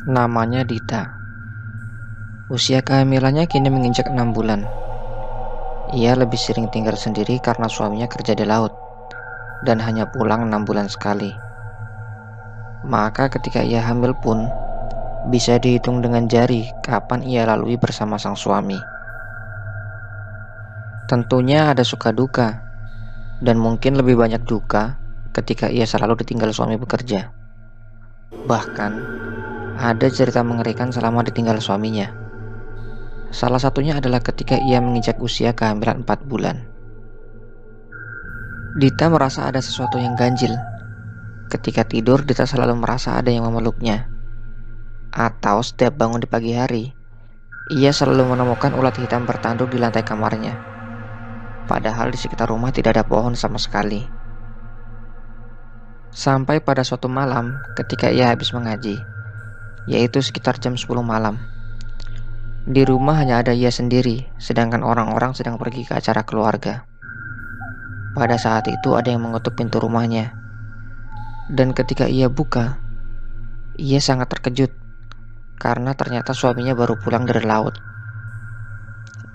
Namanya Dita. Usia kehamilannya kini menginjak 6 bulan. Ia lebih sering tinggal sendiri karena suaminya kerja di laut dan hanya pulang 6 bulan sekali. Maka ketika ia hamil pun bisa dihitung dengan jari kapan ia lalui bersama sang suami. Tentunya ada suka duka, dan mungkin lebih banyak duka ketika ia selalu ditinggal suami bekerja. Bahkan ada cerita mengerikan selama ditinggal suaminya. Salah satunya adalah ketika ia menginjak usia kehamilan 4 bulan. Dita merasa ada sesuatu yang ganjil. Ketika tidur, Dita selalu merasa ada yang memeluknya. Atau setiap bangun di pagi hari, ia selalu menemukan ulat hitam bertanduk di lantai kamarnya. Padahal di sekitar rumah tidak ada pohon sama sekali. Sampai pada suatu malam ketika ia habis mengaji, yaitu sekitar jam 10 malam. Di rumah hanya ada ia sendiri, sedangkan orang-orang sedang pergi ke acara keluarga. Pada saat itu ada yang mengetuk pintu rumahnya. Dan ketika ia buka, ia sangat terkejut karena ternyata suaminya baru pulang dari laut.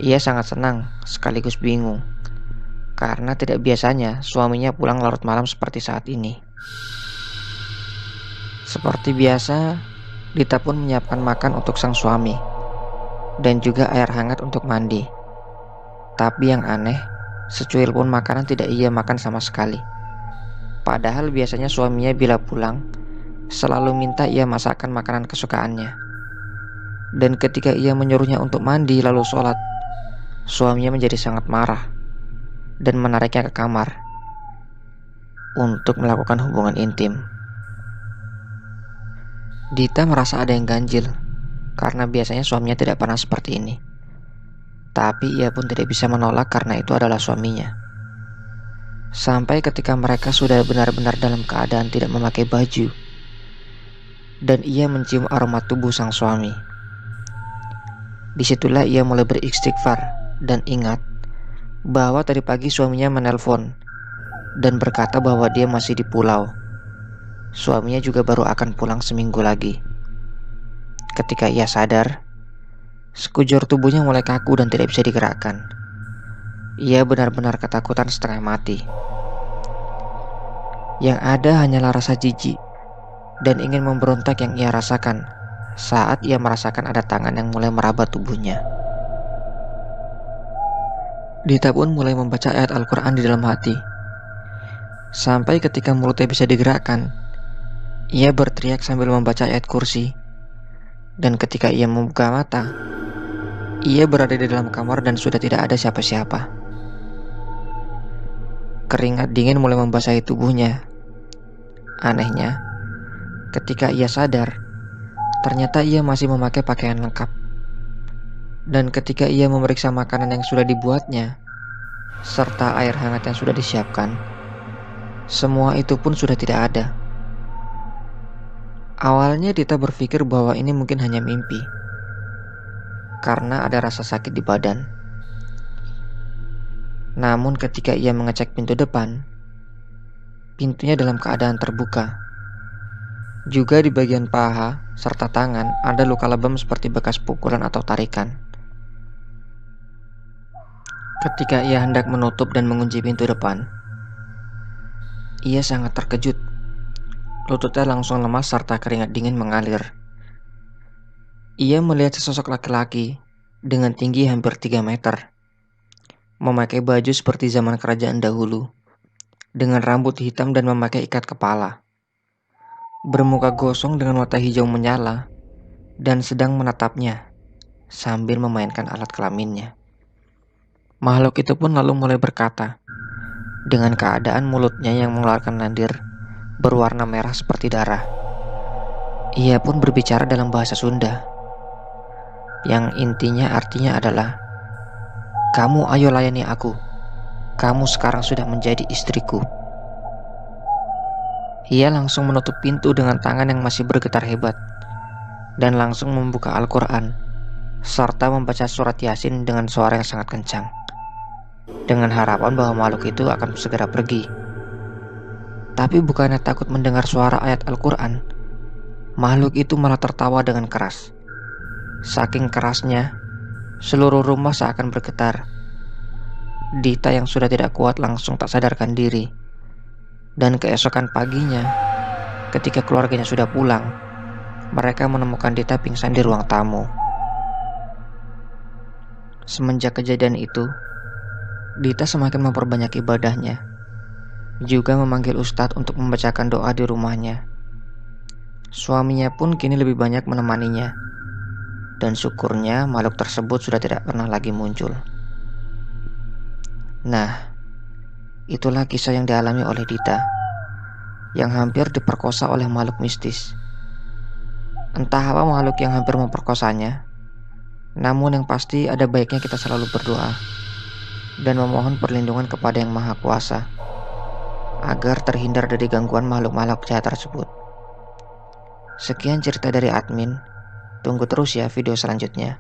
Ia sangat senang sekaligus bingung karena tidak biasanya suaminya pulang larut malam seperti saat ini. Seperti biasa, Dita pun menyiapkan makan untuk sang suami dan juga air hangat untuk mandi. Tapi yang aneh, secuil pun makanan tidak ia makan sama sekali. Padahal biasanya suaminya bila pulang selalu minta ia masakkan makanan kesukaannya. Dan ketika ia menyuruhnya untuk mandi lalu sholat, suaminya menjadi sangat marah dan menariknya ke kamar untuk melakukan hubungan intim. Dita merasa ada yang ganjil karena biasanya suaminya tidak pernah seperti ini. Tapi ia pun tidak bisa menolak karena itu adalah suaminya. Sampai ketika mereka sudah benar-benar dalam keadaan tidak memakai baju dan ia mencium aroma tubuh sang suami. Disitulah ia mulai beristighfar dan ingat bahwa tadi pagi suaminya menelpon dan berkata bahwa dia masih di pulau. Suaminya juga baru akan pulang seminggu lagi. Ketika ia sadar, sekujur tubuhnya mulai kaku dan tidak bisa digerakkan. Ia benar-benar ketakutan setengah mati. Yang ada hanyalah rasa jijik dan ingin memberontak yang ia rasakan saat ia merasakan ada tangan yang mulai meraba tubuhnya. Dita pun mulai membaca ayat Al-Quran di dalam hati. Sampai ketika mulutnya bisa digerakkan, ia berteriak sambil membaca ayat kursi. Dan ketika ia membuka mata, ia berada di dalam kamar dan sudah tidak ada siapa-siapa. Keringat dingin mulai membasahi tubuhnya. Anehnya, ketika ia sadar, ternyata ia masih memakai pakaian lengkap. Dan ketika ia memeriksa makanan yang sudah dibuatnya, serta air hangat yang sudah disiapkan, semua itu pun sudah tidak ada. Awalnya Dita berpikir bahwa ini mungkin hanya mimpi, karena ada rasa sakit di badan. Namun ketika ia mengecek pintu depan, pintunya dalam keadaan terbuka. Juga di bagian paha serta tangan ada luka lebam seperti bekas pukulan atau tarikan. Ketika ia hendak menutup dan mengunci pintu depan, ia sangat terkejut. Lututnya langsung lemas serta keringat dingin mengalir. Ia melihat sesosok laki-laki dengan tinggi hampir 3 meter, memakai baju seperti zaman kerajaan dahulu, dengan rambut hitam dan memakai ikat kepala. Bermuka gosong dengan mata hijau menyala dan sedang menatapnya sambil memainkan alat kelaminnya. Makhluk itu pun lalu mulai berkata, dengan keadaan mulutnya yang mengeluarkan lendir berwarna merah seperti darah. Ia pun berbicara dalam bahasa Sunda, yang intinya artinya adalah, "Kamu ayo layani aku. Kamu sekarang sudah menjadi istriku." Ia langsung menutup pintu dengan tangan yang masih bergetar hebat dan langsung membuka Al-Quran serta membaca surat Yasin dengan suara yang sangat kencang, dengan harapan bahwa makhluk itu akan segera pergi. Tapi bukannya takut mendengar suara ayat Al-Quran, makhluk itu malah tertawa dengan keras. Saking kerasnya, seluruh rumah seakan bergetar. Dita yang sudah tidak kuat langsung tak sadarkan diri. Dan keesokan paginya, ketika keluarganya sudah pulang, mereka menemukan Dita pingsan di ruang tamu. Semenjak kejadian itu, Dita semakin memperbanyak ibadahnya, juga memanggil ustadz untuk membacakan doa di rumahnya. Suaminya pun kini lebih banyak menemaninya, dan syukurnya makhluk tersebut sudah tidak pernah lagi muncul. Nah, itulah kisah yang dialami oleh Dita, yang hampir diperkosa oleh makhluk mistis. Entah apa makhluk yang hampir memperkosanya, namun yang pasti ada baiknya kita selalu berdoa dan memohon perlindungan kepada Yang Maha Kuasa agar terhindar dari gangguan makhluk-makhluk jahat tersebut. Sekian cerita dari admin. Tunggu terus ya video selanjutnya.